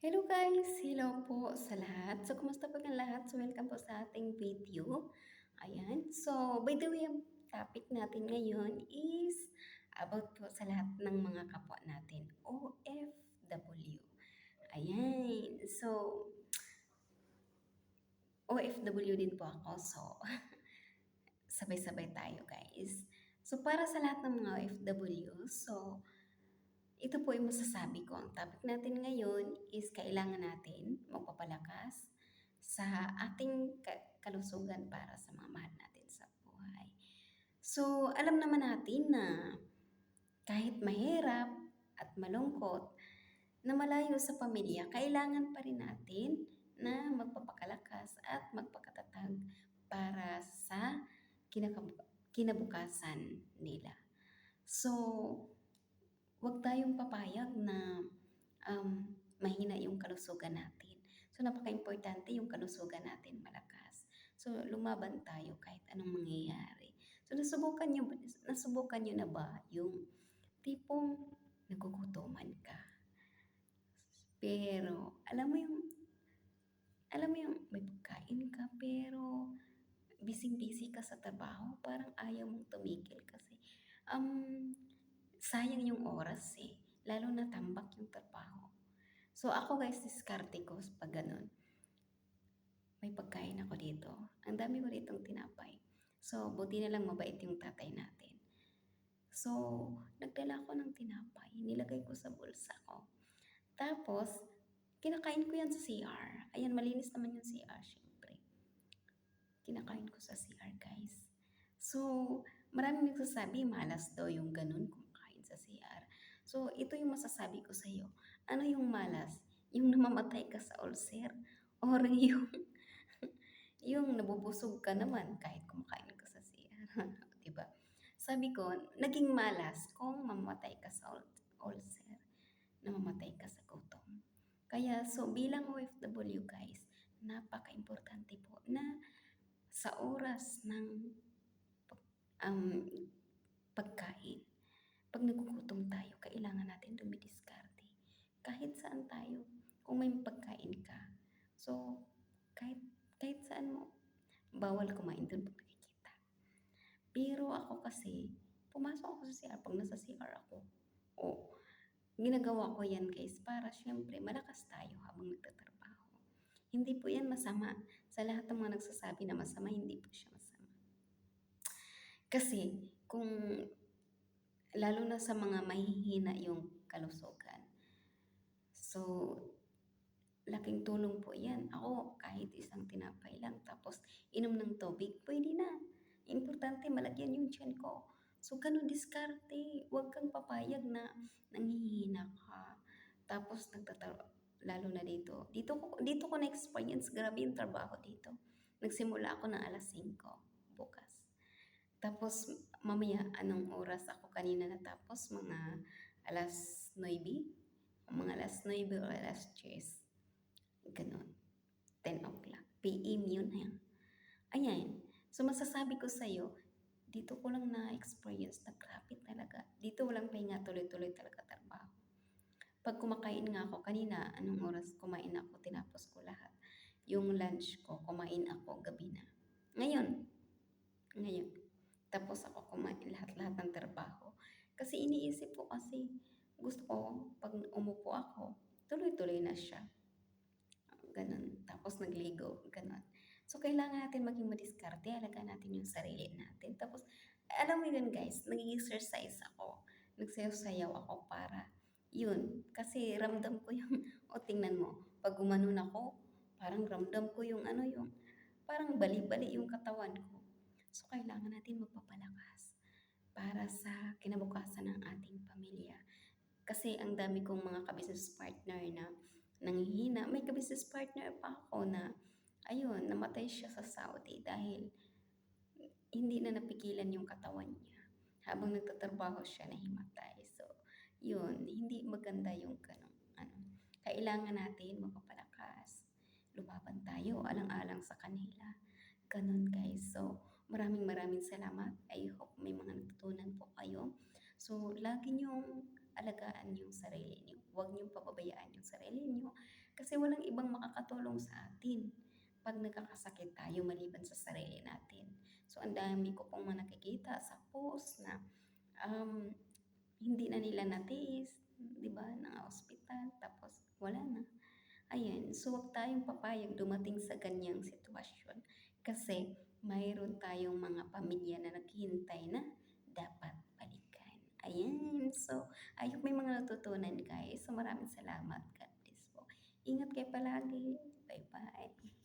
Hello guys! Hello po sa lahat. So, kumusta po kayong lahat? So, welcome po sa ating video. Ayan. So, by the way, ang topic natin ngayon is about po sa lahat ng mga kapwa natin, OFW. Ayan. So, OFW din po ako. So, sabay-sabay tayo guys. So, para sa lahat ng mga OFW, so, ito po yung masasabi ko. Ang topic natin ngayon is kailangan natin magpapalakas sa ating kalusugan para sa mga mahal natin sa buhay. So, alam naman natin na kahit mahirap at malungkot na malayo sa pamilya, kailangan pa rin natin na magpapakalakas at magpakatatag para sa kinabukasan nila. So, huwag tayong papayag na mahina yung kalusugan natin. So, napaka-importante yung kalusugan natin malakas. So, lumaban tayo kahit anong mangyayari. So, nasubukan nyo na ba yung tipong nagugutuman ka? Pero, alam mo yung may pagkain ka pero busy-busy ka sa trabaho, parang ayaw mong tumigil kasi sayang yung oras eh. Lalo na tambak yung trabaho. So ako guys, diskarte ko pag ganun. May pagkain ako dito. Ang dami ko ditong tinapay. So buti na lang mabait yung tatay natin. So nagdala ko ng tinapay. Nilagay ko sa bulsa ko. Tapos, kinakain ko yan sa CR. Ayan, malinis naman yung CR, syempre. Kinakain ko sa CR, guys. So, maraming nagsasabi, malas daw yung ganun kumakain sa CR. So, ito yung masasabi ko sa iyo. Ano yung malas? Yung namamatay ka sa ulcer? Or yung, yung nabubusog ka naman kahit kumakain ka sa CR? Diba? Sabi ko, naging malas kung mamamatay ka sa ulcer, namamatay ka sa gutom. Kaya, so bilang OFW guys, napaka-importante po na sa oras ng um, pagkain, pag nagugutom tayo, kailangan natin dumidiskarte. Kahit saan tayo, kung may pagkain ka. So, kahit saan mo, bawal kumain doon pag nakikita. Pero ako kasi, pumasok ako sa CR pag nasa CR ako. O, ginagawa ko yan guys para syempre malakas tayo habang nagtatrabaho. Hindi po yan masama. Sa lahat ng mga nagsasabi na masama, hindi po siya masama. Kasi, kung lalo na sa mga mahihina yung kalusugan. So, laking tulong po yan. Ako, kahit isang tinapay lang, tapos inom ng tubig, pwede na. Importante, malagyan yung tiyan ko. So, ganun diskarte. Huwag kang papayag na nanghihina ka. Tapos, lalo na dito. Dito ko na-experience, grabe yung trabaho dito. Nagsimula ako ng alas 5 bukas. Tapos, mamaya, anong oras ako kanina natapos? Mga alas 9? Mga alas 9 o alas 10. Ganon. 10 o'clock. PM yun. Ayan. Ayan. So, masasabi ko sa'yo, dito ko lang na-experience na grabe talaga. Dito walang pahinga, tuloy-tuloy talaga trabaho. Pag kumakain nga ako, kanina, anong oras kumain ako, tinapos ko lahat. Yung lunch ko, kumain ako, gabi na. Ngayon, tapos ako kumain lahat-lahat ng trabaho. Kasi iniisip ko kasi gusto ko pag umupo ako, tuloy-tuloy na siya. Ganun. Tapos nagligo, ganun. So, kailangan natin maging madiskarte, alagaan natin yung sarili natin. Tapos, alam mo yun guys, nag-exercise ako. Nagsayaw-sayaw ako para, yun. Kasi ramdam ko yung, o tingnan mo, pag gumanon ako, parang ramdam ko yung parang bali-bali yung katawan ko. So, kailangan natin magpapalakas para sa kinabukasan ng ating pamilya. Kasi ang dami kong mga ka-business partner na nanghihina. May ka-business partner pa ako na, ayun, namatay siya sa Saudi dahil hindi na napigilan yung katawan niya. Habang nagtatrabaho siya, nahimatay. So, yun, hindi maganda yung ganun. Kailangan natin magpapalakas. Lumaban tayo, alang-alang sa kanila. Ganun guys. So, maraming salamat. I hope may mga natutunan po kayo. So, lagi niyong alagaan yung sarili niyo. Huwag niyong pababayaan yung sarili niyo. Kasi walang ibang makakatulong sa atin 'pag nagkakasakit tayo maliban sa sarili natin. So, ang dami ko pong mga nakikita sa post na, um, hindi na nila natiis, 'di ba, na-ospital tapos wala na. Ayan, so wag tayong papayag dumating sa ganyang sitwasyon kasi mayroon tayong mga pamilya na naghihintay na dapat balikan. Ayan, so I hope may mga natutunan guys. So maraming salamat. God bless po. Ingat kayo palagi. Bye-bye.